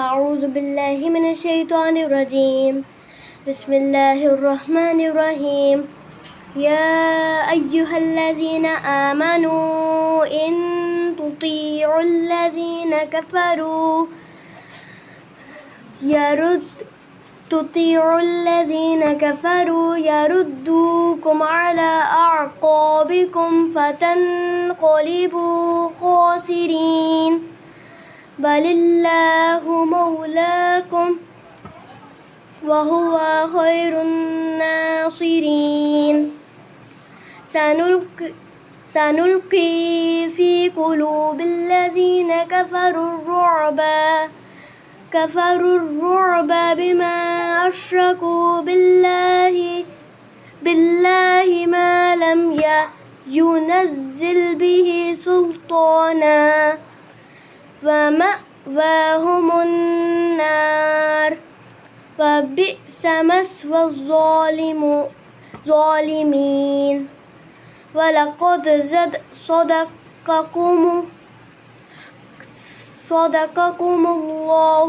أعوذ بالله من الشيطان الرجيم بسم الله الرحمن الرحيم يا أيها الذين آمنوا إن تطيعوا الذين كفروا يردوكم على أعقابكم فتنقلبوا خاسرين بل الله مولاكم وهو خير الناصرين سنلقي في قلوب الذين كفروا الرعب بما أشركوا بالله ما لم ينزل به سلطانا ومأواهم النار وبئس مثوى الظالمين ولقد صدقكم الله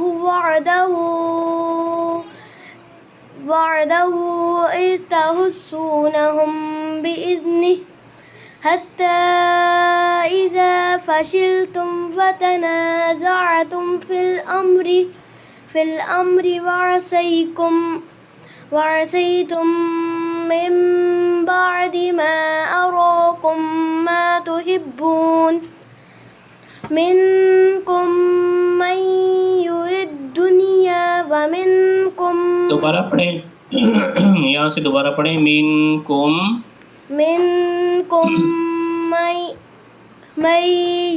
وعده إذ تحسونهم بإذنه حتى إذا فشلتم فتنازعتم في الأمر وعصيتم من بعد ما أراكم ما تحبون منكم من يريد الدنيا ومنكم दोबारा पढ़ें यहाँ से दोबारा पढ़ें मिनकुम من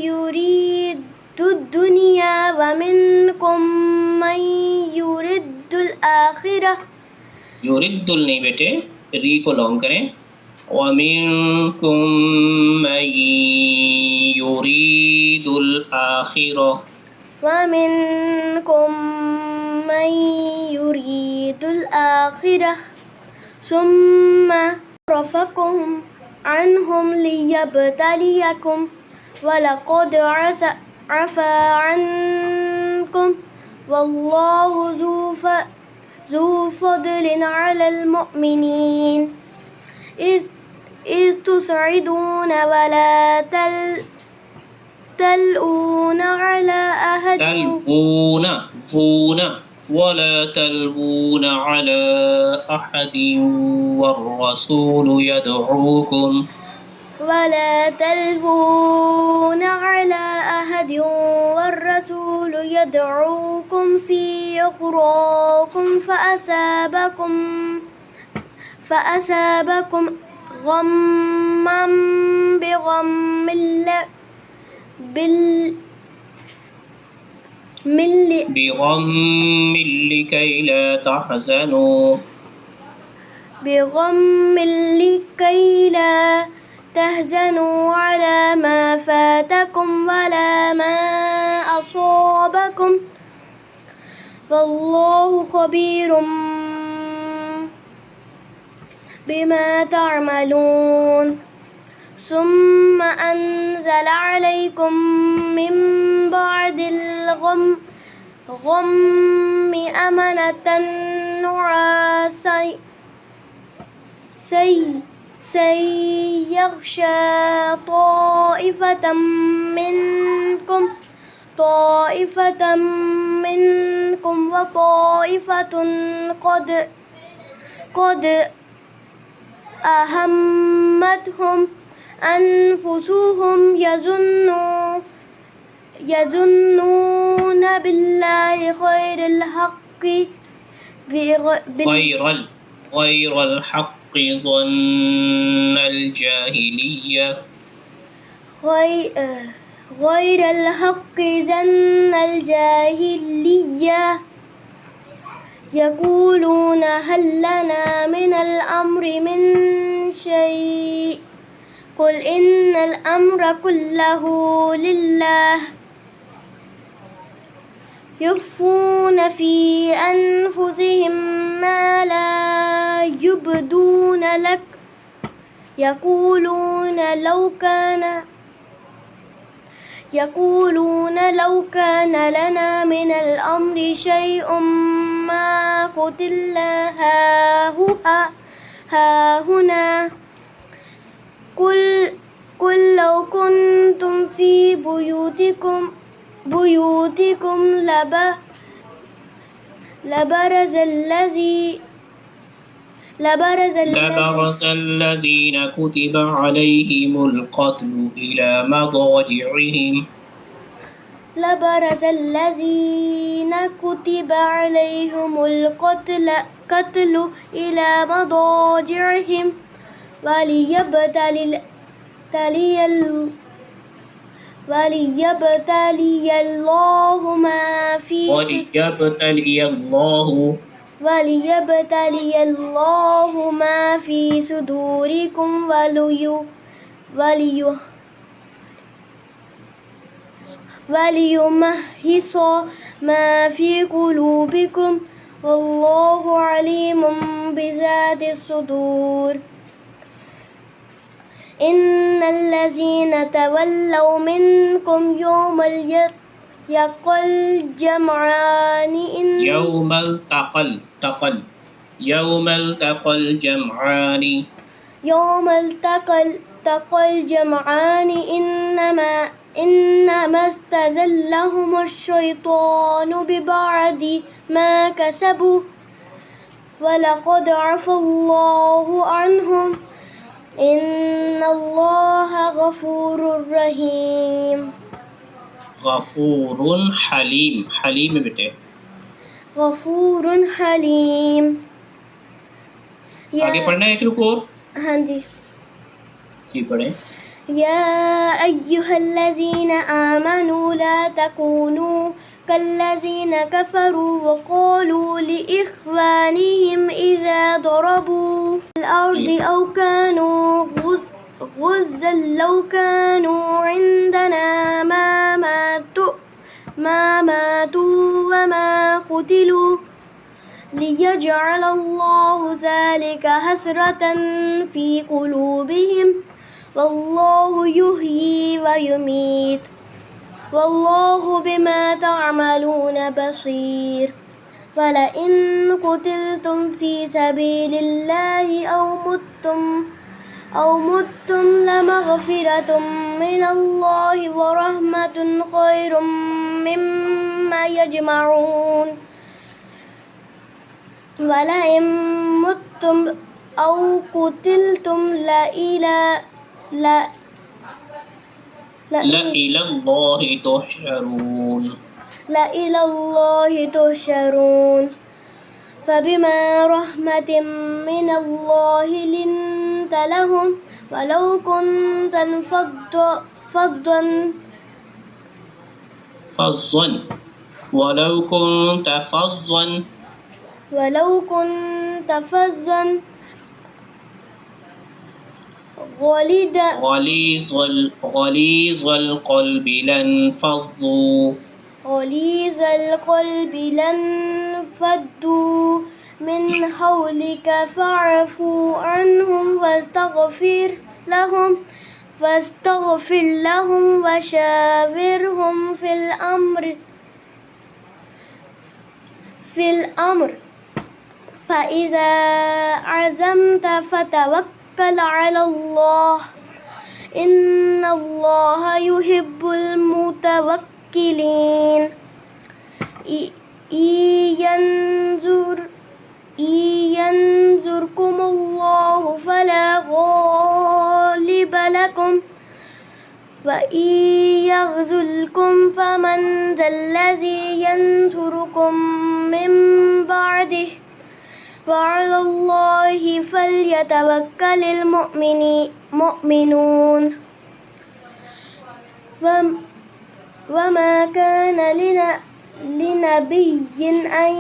يريد الدنيا ومنكم من يريد الآخرة युरिद्दुल नहीं बेटे री को लॉन्ग करें वमिनकुम मन युरीदुल आखिरा ومنكم من يريد الآخرة ثم صرفكم عنهم ليبتليكم ولقد عفا عنكم والله ذو فضل على المؤمنين إذ تسعدون ولا تلؤون على أحد ولا تلوون على أحد والرسول يدعوكم في أخراكم فأصابكم غما بغم بغم لكي لا تحزنوا على ما فاتكم ولا ما أصابكم والله خبير بما تعملون ثم أنزل عليكم من بعد الغم أمنة نعاسا سيغشى طائفة منكم وطائفة قد أهمتهم أنفسهم يظنون بالله غير الحق ظن الجاهلية غير الحق ظن الجاهلية يقولون هل لنا من الأمر من شيء قل إن الأمر كله لله يخفون في أنفسهم ما لا يبدون لك يقولون يقولون لو كان لنا من الأمر شيء ما قتلنا هاهنا قل لو كنتم في بيوتكم لبرز الذين كتب عليهم القتل إلى مضاجعهم لبرز الذين كتب عليهم القتل إلى مضاجعهم وليبتلي الله ما في صدوركم وليمحص ما في قلوبكم والله عليم بذات الصدور إن الذين تولوا منكم يوم التقى الجمعان إنما استزلهم الشيطان ببعض ما كسبوا ولقد عفى الله عنهم إن الله غفور رحيم غفور حليم बेटे غفور حليم आगे पढ़ना है एक रुको हाँ जी पढ़े يا أيها الذين آمنوا لا تكونوا كالذين كفروا وقالوا لإخوانهم إذا ضربوا في الأرض أو كانوا غزا لو كانوا عندنا ما ماتوا وما قتلوا ليجعل الله ذلك حسرة في قلوبهم والله يحيي ويميت والله بما تعملون بصير ولئن قتلتم في سبيل الله أو متم لمغفرة من الله ورحمة خير مما يجمعون ولئن متم أو قتلتم لا إلى الله تحشرون فبما رحمة من الله لنت لهم ولو كنت فظا غليظ القلب لانفضوا من حولك فاعف عنهم واستغفر لهم وشاورهم في الأمر فإذا عزمت فتوكل على الله إن الله يحب المتوكلين ينصركم الله فلا غالب لكم وإن يخذلكم فمن ذا الذي ينصركم من بعده وعلى الله فليتوكل المؤمنون وما كان لنبي أن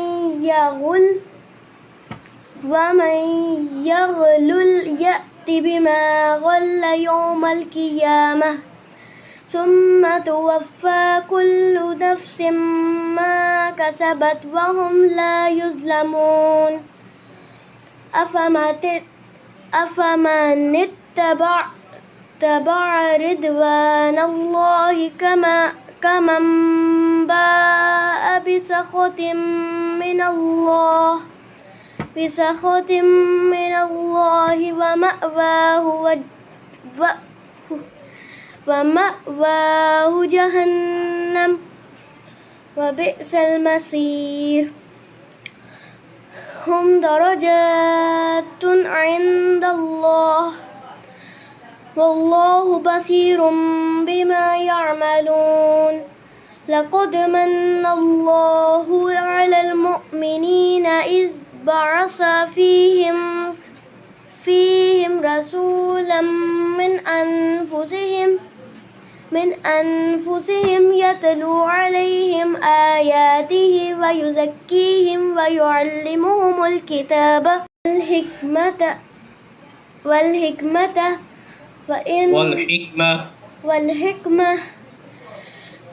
يغل ومن يغلل يأت بما غل يوم القيامة ثم توفى كل نفس ما كسبت وهم لا يظلمون أفمن اتبع رضوان الله كمن باء بسخط من الله ومأواه جهنم وبئس المصير هم درجات عند الله والله بصير بما يعملون لقد من الله على المؤمنين إذ بعث فيهم رسولا من أنفسهم يتلو عليهم آياته ويزكيهم ويعلمهم الكتاب والحكمة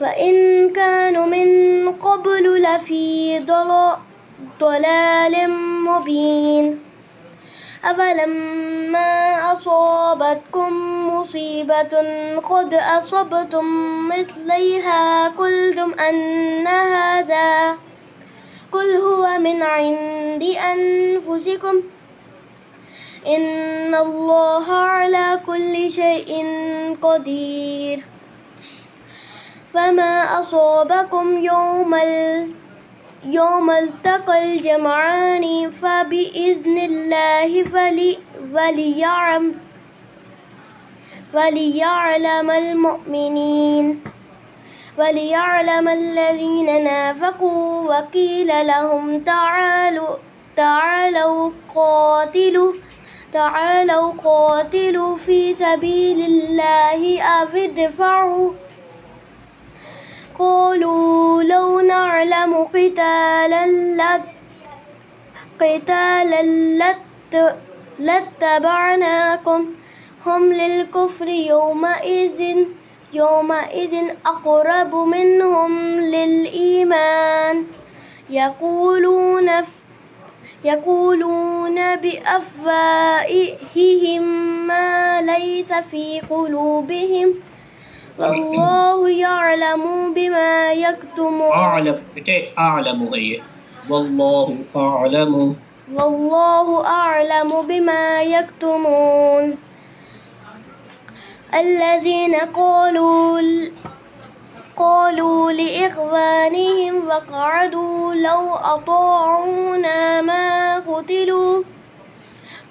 وإن كانوا من قبل لفي ضلال مبين أفلما أصابتكم مصيبة قد أصبتم مثليها قلتم أن هذا قل هو من عند أنفسكم إن الله على كل شيء قدير فما أصابكم يوم التقى الجمعان فبإذن الله وليعلم الذين نافقوا وقيل لهم تعالوا قاتلوا في سبيل الله أو ادفعوا قالوا لو نعلم قتالا لاتبعناكم هم للكفر يومئذ أقرب منهم للإيمان يقولون بأفواههم ما ليس في قلوبهم والله يعلم بما يكتمون والله أعلم بما يكتمون الذين قالوا لإخوانهم وقعدوا لو أطاعونا ما قتلوا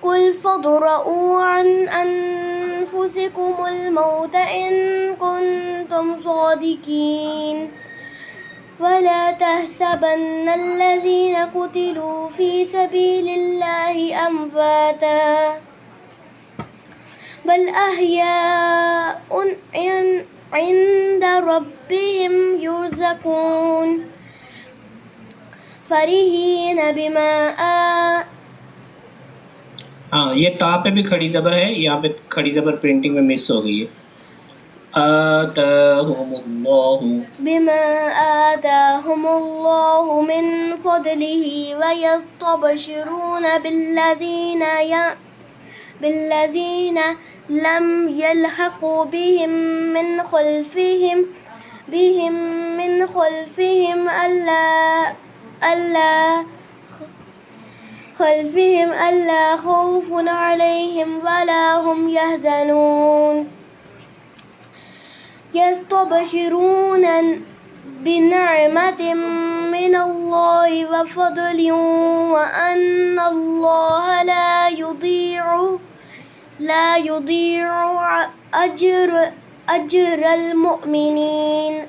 قل فادرءوا عن أنفسكم الموت إن كنتم صادقين ولا تحسبن الذين قتلوا في سبيل الله أمواتا بل أحياء عند ربهم يرزقون فرحين بما हाँ, ये ता पे भी खड़ी जबर है, यहाँ पे खड़ी जबर प्रिंटिंग में मिस हो गई है। बिमा आताहुमुल्लाहु मिन फदलिही वयस्तबशिरून बिल्लज़ीना लम यल्हक़ू बिहिम min खल्फ़िहिम ألا خوف عليهم ولا هم يحزنون يستبشرون بنعمة من الله وفضل وأن الله لا يضيع أجر المؤمنين